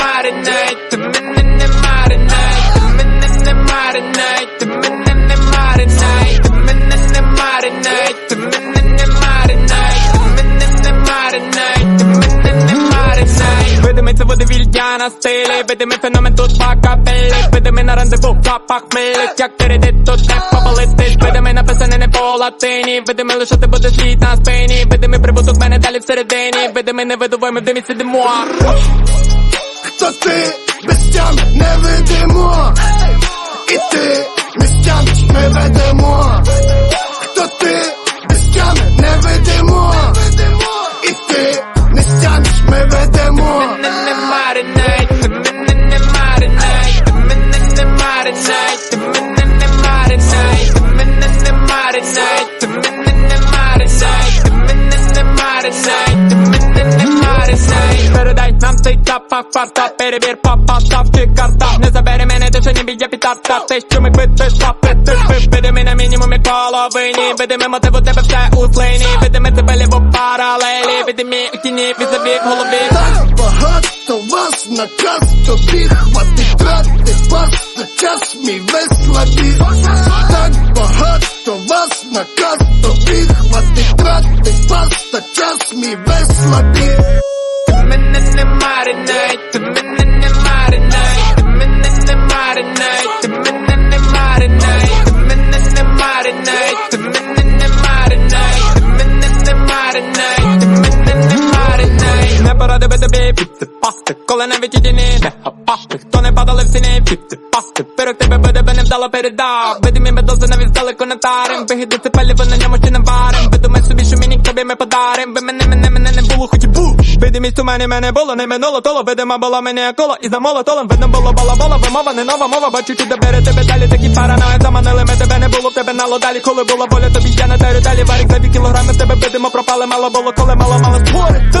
marinate, ти мене не marinate, ти мене не marinate, ти мене не marinate, ти мене не marinate, ти мене не marinate, ти мене не marinate, ти мене не marinate. Видимий це водовільня на стилі, видимий феномен тут по капелі, видимий на рандеву в запах милить, як перейти тут не повалитись, видимий написаний не по латині, видимий лише ти будеш літ на спині, видимий прибуток мене далі всередині, видимий невидовий, ми в димі сидимо. Хто ти? Без тям невидимо. І ти містян ми ведемо. Хто ти? Без тям невидимо. І ти містян ми ведемо. Ти мене не marinate, ти мене не marinate, ти мене не marinate, ти мене не marinate, ти мене не marinate, ти мене не marinate, ти мене не marinate, ти мене не marinate. Передай нам цей запах фарта, перевір папа, ставки карта, не забери мене, ти вже ніби я підарта, те, що ми бити, запити, видими на мінімумі половині, видими мотив у тебе все у слині, видими тебе ліво паралелі, видими у тіні, візаві в голові. Так багато вас наказ, тобі хватить трати, просто час мій весь слабі. Так багато вас наказ, тобі хватить трати, просто час мій весь слабі. Ти мене не marinate, ти мене не marinate, ти мене не marinate, ти мене не marinate, ти мене не marinate, ти мене не marinate, ти мене не marinate, ти мене не marinate. Не пора тебе тобі підсипасти, коли навіть єдині не хапати, хто не падали в ціні підсипасти, пирог тебе буде невдало передав, видимі медози навіть здалеку не тарим, вигідати паліво на ньому чи не варим, видумай собі, що мені тобі ми подарим, ви мене не було, хоч і був. Видимість у мене було, не минуло толо, видима була мене коло, і за молотолом видно було балабола, вимова, не нова мова, бачу, чи добере тебе далі, такі параної заманили, ми тебе не було, в тебе нало далі, коли була воля, тобі я не дарю далі, варік за 2 кілограми, в тебе видимо пропали, мало було, коли мало створить.